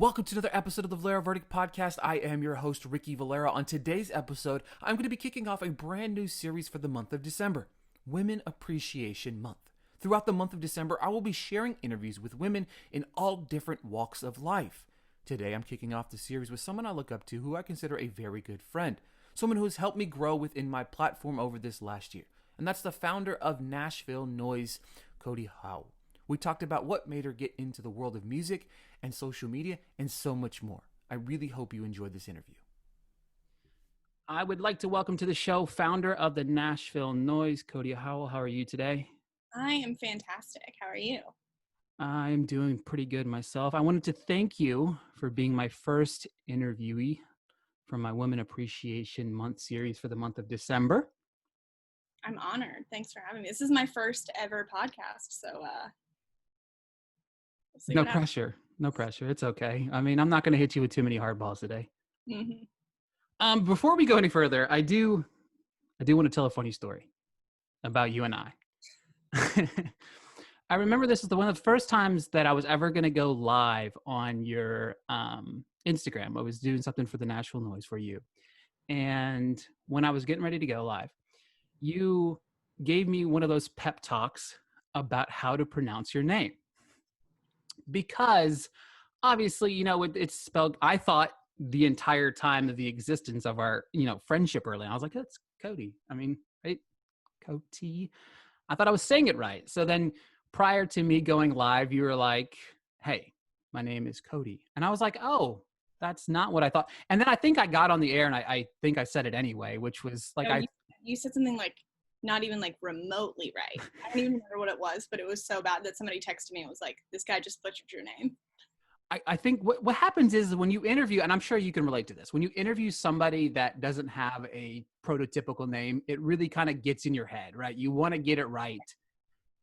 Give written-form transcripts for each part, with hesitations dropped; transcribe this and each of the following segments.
Welcome to another episode of the Valera Verdict Podcast. I am your host, Ricky Valera. On today's episode, I'm going to be kicking off a brand new series for the month of December, Women Appreciation Month. Throughout the month of December, I will be sharing interviews with women in all different walks of life. Today, I'm kicking off the series with someone I look up to who I consider a very good friend, someone who has helped me grow within my platform over this last year, and that's the founder of Nashville Noise, Coti Howell. We talked about what made her get into the world of music and social media and so much more. I really hope you enjoyed this interview. I would like to welcome to the show founder of the Nashville Noise, Coti Howell. How are you today? I am fantastic. How are you? I'm doing pretty good myself. I wanted to thank you for being my first interviewee for my Women Appreciation Month series for the month of December. I'm honored. Thanks for having me. This is my first ever podcast, so No pressure. No pressure. It's okay. I mean, I'm not going to hit you with too many hard balls today. Mm-hmm. Before we go any further, I do want to tell a funny story about you and I. I remember this is one of the first times that I was ever going to go live on your Instagram. I was doing something for the Nashville Noise for you. And when I was getting ready to go live, you gave me one of those pep talks about how to pronounce your name. Because obviously, you know, it's spelled, I thought the entire time of the existence of our, friendship early on, I was like, that's Coti. I mean, right? Coti. I thought I was saying it right. So then prior to me going live, you were like, hey, my name is Coti. And I was like, oh, that's not what I thought. And then I think I got on the air and I think I said it anyway, which was like, you said something like not even like remotely right. I don't even remember what it was, but it was so bad that somebody texted me and was like, this guy just butchered your name. I think what happens is when you interview, and I'm sure you can relate to this, when you interview somebody that doesn't have a prototypical name, it really kind of gets in your head, right? You want to get it right.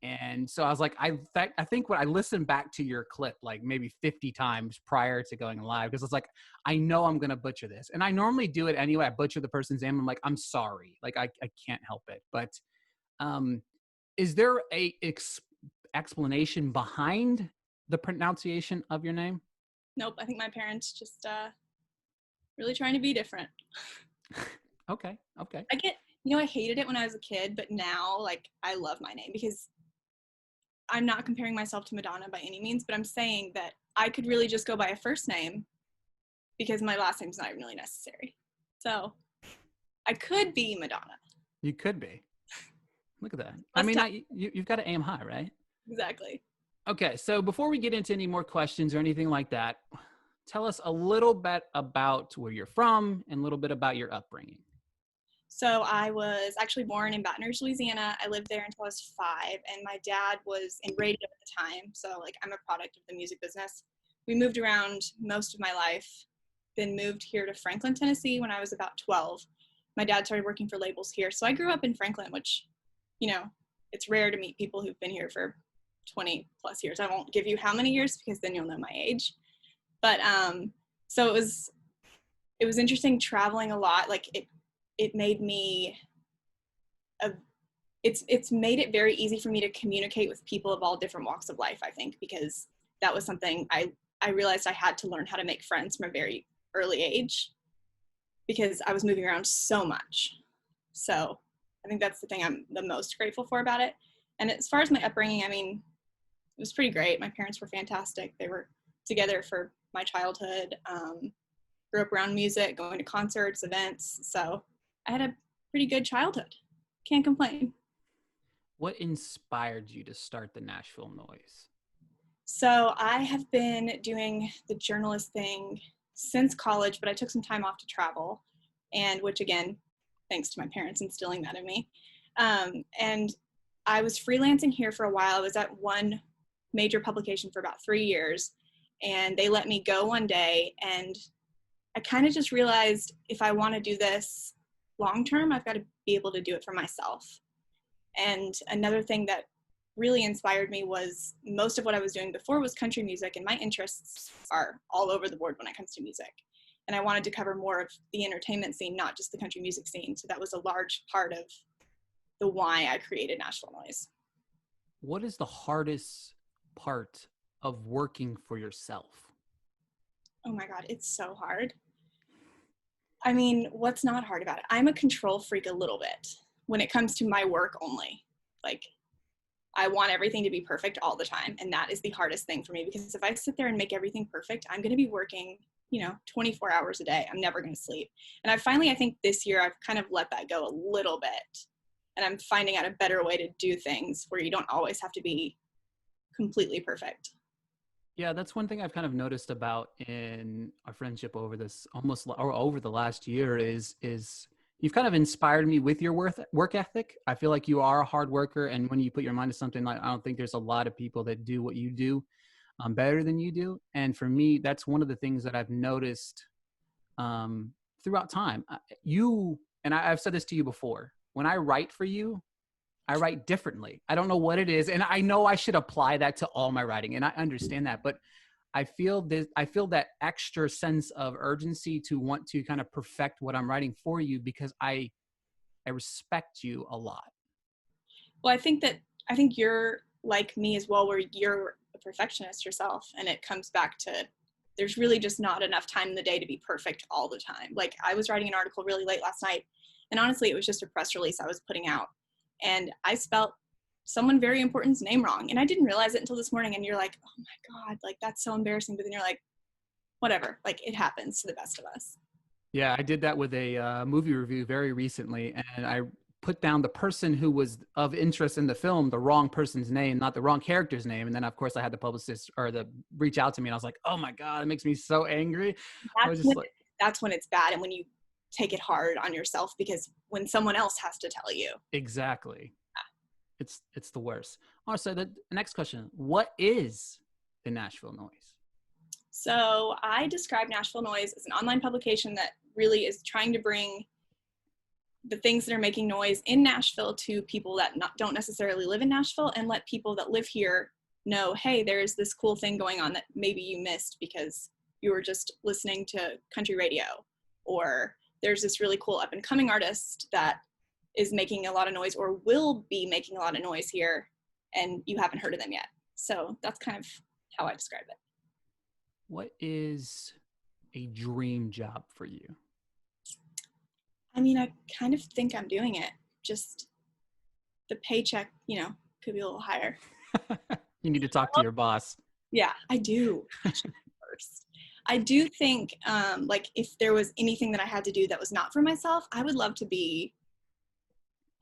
And so I was like, I think when I listened back to your clip, like maybe 50 times prior to going live, because it's like, I know I'm going to butcher this. And I normally do it anyway. I butcher the person's name. I'm like, I'm sorry. Like, I can't help it. But is there a explanation behind the pronunciation of your name? Nope. I think my parents just really trying to be different. Okay. I hated it when I was a kid, but now like I love my name because I'm not comparing myself to Madonna by any means, but I'm saying that I could really just go by a first name because my last name's not even really necessary. So I could be Madonna. You could be. Look at that. You've got to aim high, right? Exactly. Okay, so before we get into any more questions or anything like that, tell us a little bit about where you're from and a little bit about your upbringing. So I was actually born in Baton Rouge, Louisiana. I lived there until I was 5, and my dad was in radio at the time. So like I'm a product of the music business. We moved around most of my life, then moved here to Franklin, Tennessee when I was about 12. My dad started working for labels here. So I grew up in Franklin, which, it's rare to meet people who've been here for 20 plus years. I won't give you how many years because then you'll know my age. But so it was interesting traveling a lot. Like it made me it's made it very easy for me to communicate with people of all different walks of life, I think, because that was something I realized I had to learn how to make friends from a very early age because I was moving around so much. So I think that's the thing I'm the most grateful for about it. And as far as my upbringing, I mean, it was pretty great. My parents were fantastic. They were together for my childhood, grew up around music, going to concerts, events. So I had a pretty good childhood. Can't complain. What inspired you to start the Nashville Noise? So I have been doing the journalist thing since college, but I took some time off to travel, and which again, thanks to my parents instilling that in me. And I was freelancing here for a while. I was at one major publication for about 3 years, and they let me go one day, and I kind of just realized if I want to do this long term, I've got to be able to do it for myself. And another thing that really inspired me was most of what I was doing before was country music, and my interests are all over the board when it comes to music. And I wanted to cover more of the entertainment scene, not just the country music scene. So that was a large part of the why I created Nashville Noise. What is the hardest part of working for yourself? my God, it's so hard. I mean, what's not hard about it? I'm a control freak a little bit when it comes to my work only. Like, I want everything to be perfect all the time. And that is the hardest thing for me, because if I sit there and make everything perfect, I'm going to be working, 24 hours a day. I'm never going to sleep. And I think this year I've kind of let that go a little bit. And I'm finding out a better way to do things where you don't always have to be completely perfect. Yeah, that's one thing I've kind of noticed about in our friendship over over the last year is you've kind of inspired me with your work ethic. I feel like you are a hard worker, and when you put your mind to something, like, I don't think there's a lot of people that do what you do better than you do. And for me, that's one of the things that I've noticed throughout time. I've said this to you before. When I write for you, I write differently. I don't know what it is. And I know I should apply that to all my writing. And I understand that, but I feel that extra sense of urgency to want to kind of perfect what I'm writing for you, because I respect you a lot. Well, I think you're like me as well, where you're a perfectionist yourself. And it comes back to, there's really just not enough time in the day to be perfect all the time. Like, I was writing an article really late last night, and honestly, it was just a press release I was putting out. And I spelt someone very important's name wrong. And I didn't realize it until this morning. And you're like, oh my God, like, that's so embarrassing. But then you're like, whatever, like, it happens to the best of us. Yeah, I did that with a movie review very recently. And I put down the person who was of interest in the film, the wrong person's name, not the wrong character's name. And then, of course, I had the publicist reach out to me. And I was like, oh my God, it makes me so angry. That's when it's bad. And when you take it hard on yourself, because when someone else has to tell you. Exactly. Yeah. It's the worst. Also, the next question, what is the Nashville Noise? So I describe Nashville Noise as an online publication that really is trying to bring the things that are making noise in Nashville to people that don't necessarily live in Nashville, and let people that live here know, hey, there's this cool thing going on that maybe you missed because you were just listening to country radio, or there's this really cool up and coming artist that is making a lot of noise or will be making a lot of noise here, and you haven't heard of them yet. So that's kind of how I describe it. What is a dream job for you? I mean, I kind of think I'm doing it. Just the paycheck, could be a little higher. You need to talk to your boss. Yeah, I do. First. I do think, like, if there was anything that I had to do that was not for myself, I would love to be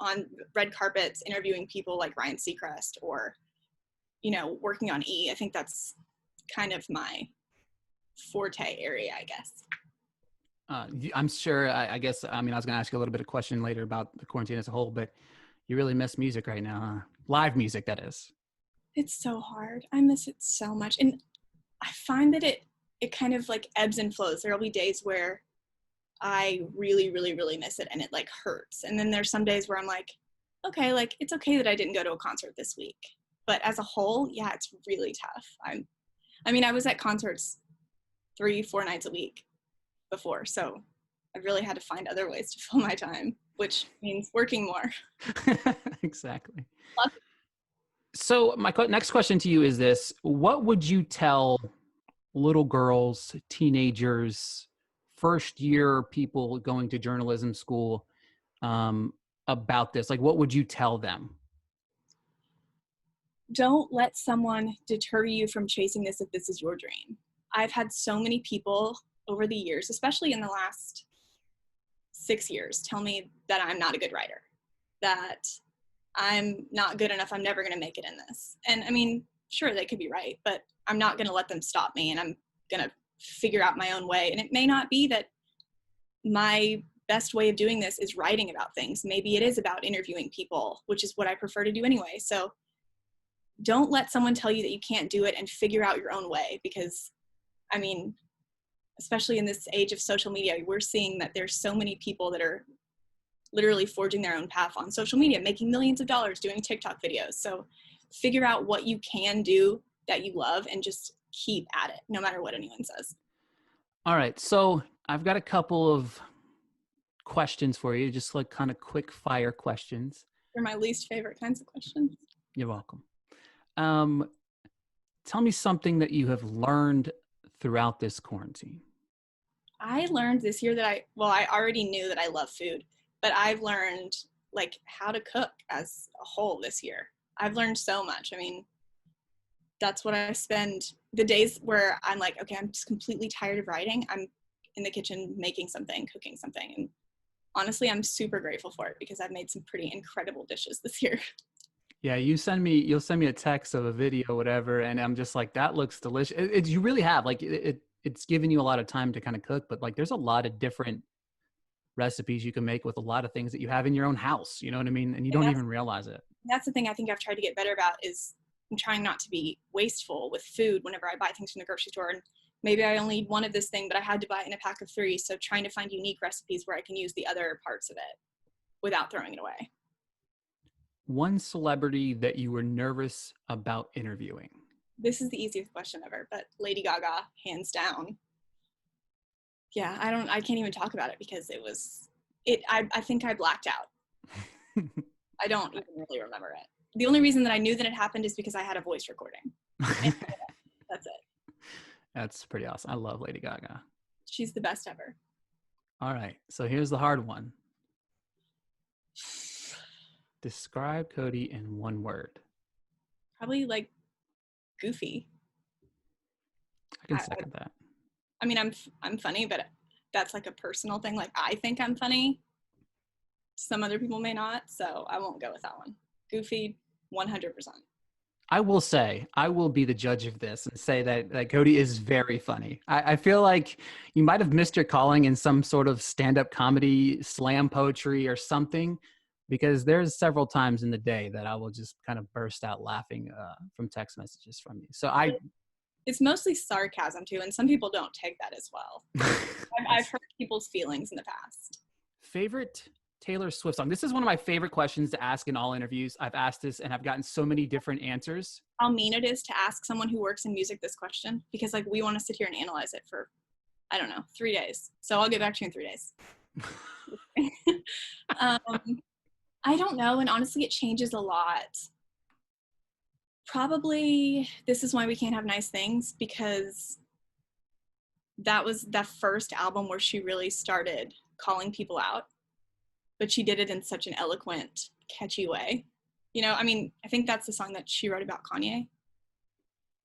on red carpets interviewing people like Ryan Seacrest, or, working on E. I think that's kind of my forte area, I guess. I'm sure, I guess, I was going to ask you a little bit of question later about the quarantine as a whole, but you really miss music right now, huh? Live music, that is. It's so hard. I miss it so much. And I find that it kind of like ebbs and flows. There'll be days where I really, really, really miss it and it like hurts. And then there's some days where I'm like, okay, like, it's okay that I didn't go to a concert this week. But as a whole, yeah, it's really tough. I was at concerts 3-4 nights a week before, so I really had to find other ways to fill my time, which means working more. Exactly. So my next question to you is this: what would you tell little girls, teenagers, first year people going to journalism school about this? Like, what would you tell them? Don't let someone deter you from chasing this if this is your dream. I've had so many people over the years, especially in the last 6 years, tell me that I'm not a good writer, that I'm not good enough, I'm never going to make it in this. And I mean, sure, they could be right, but I'm not going to let them stop me, and I'm going to figure out my own way. And it may not be that my best way of doing this is writing about things. Maybe it is about interviewing people, which is what I prefer to do anyway. So don't let someone tell you that you can't do it, and figure out your own way, because I mean, especially in this age of social media, we're seeing that there's so many people that are literally forging their own path on social media, making millions of dollars doing TikTok videos. So figure out what you can do that you love and just keep at it, no matter what anyone says. All right. So I've got a couple of questions for you, just like kind of quick fire questions. They're my least favorite kinds of questions. You're welcome. Tell me something that you have learned throughout this quarantine? I learned this year that I already knew that I love food, but I've learned like how to cook as a whole this year. I've learned so much. I mean, that's what I spend the days where I'm like, okay, I'm just completely tired of writing. I'm in the kitchen making something, cooking something. And honestly, I'm super grateful for it because I've made some pretty incredible dishes this year. Yeah, you'll send me a text of a video, whatever, and I'm just like, that looks delicious. You really have like it's given you a lot of time to kind of cook, but like there's a lot of different recipes you can make with a lot of things that you have in your own house. You know what I mean? And you And don't even realize it. that's the thing I think I've tried to get better about is I'm trying not to be wasteful with food whenever I buy things from the grocery store. And maybe I only wanted this thing, but I had to buy it in a pack of 3. So trying to find unique recipes where I can use the other parts of it without throwing it away. One celebrity that you were nervous about interviewing. This is the easiest question ever, but Lady Gaga, hands down. Yeah, I can't even talk about it because I think I blacked out. I don't even really remember it. The only reason that I knew that it happened is because I had a voice recording. And that's it. That's pretty awesome. I love Lady Gaga. She's the best ever. All right. So here's the hard one. Describe Coti in one word. Probably like goofy. I can second that. I mean, I'm funny, but that's like a personal thing. Like I think I'm funny. Some other people may not, so I won't go with that one. Goofy, 100%. I will say, I will be the judge of this and say that Coti is very funny. I feel like you might have missed your calling in some sort of stand-up comedy, slam poetry or something, because there's several times in the day that I will just kind of burst out laughing from text messages from you. So it's mostly sarcasm too, and some people don't take that as well. I've hurt people's feelings in the past. Favorite Taylor Swift song? This is one of my favorite questions to ask in all interviews. I've asked this and I've gotten so many different answers. How mean it is to ask someone who works in music this question, because like we want to sit here and analyze it for, I don't know, 3 days. So I'll get back to you in 3 days. I don't know, and honestly, it changes a lot. Probably This Is Why We Can't Have Nice Things, because that was the first album where she really started calling people out, but she did it in such an eloquent, catchy way. You know, I mean, I think that's the song that she wrote about Kanye.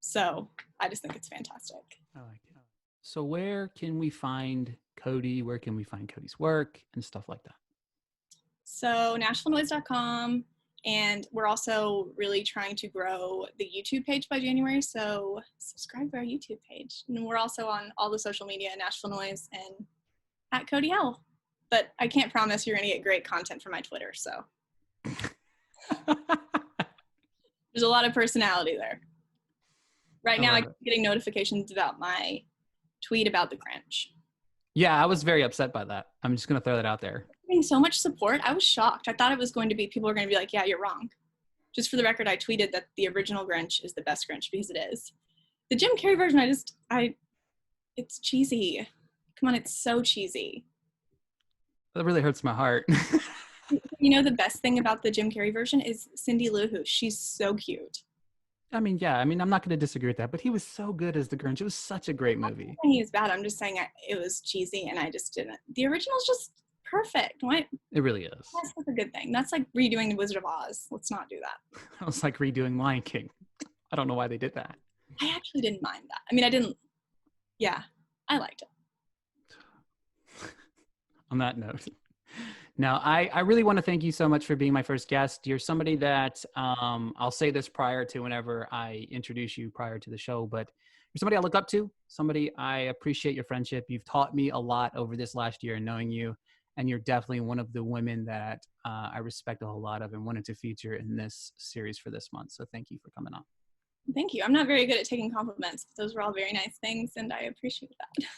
So I just think it's fantastic. I like it. So where can we find Coti? Where can we find Coti's work and stuff like that? So NashvilleNoise.com, and we're also really trying to grow the YouTube page by January, so subscribe to our YouTube page. And we're also on all the social media, Nashville Noise and at Coti Howell. But I can't promise you're going to get great content from my Twitter, so. There's a lot of personality there. Right now, I'm getting notifications about my tweet about the Grinch. Yeah, I was very upset by that. I'm just going to throw that out there. Getting so much support. I was shocked. I thought it was going to be, people were going to be like, yeah, you're wrong. Just for the record, I tweeted that the original Grinch is the best Grinch because it is. The Jim Carrey version, it's cheesy. Come on, it's so cheesy. That really hurts my heart. You know, the best thing about the Jim Carrey version is Cindy Lou Who. She's so cute. I mean, yeah, I'm not going to disagree with that, but he was so good as the Grinch. It was such a great movie. I'm not saying he was bad. I'm just saying it was cheesy and I just didn't. The original's just perfect. Why? It really is. That's a good thing. That's like redoing The Wizard of Oz. Let's not do that. It was like redoing Lion King. I don't know why they did that. I actually didn't mind that. I mean, I liked it. On that note. Now, I really want to thank you so much for being my first guest. You're somebody that I'll say this prior to whenever I introduce you prior to the show, but you're somebody I look up to, somebody I appreciate your friendship. You've taught me a lot over this last year knowing you, and you're definitely one of the women that I respect a whole lot of and wanted to feature in this series for this month. So thank you for coming on. Thank you. I'm not very good at taking compliments, but those were all very nice things, and I appreciate that.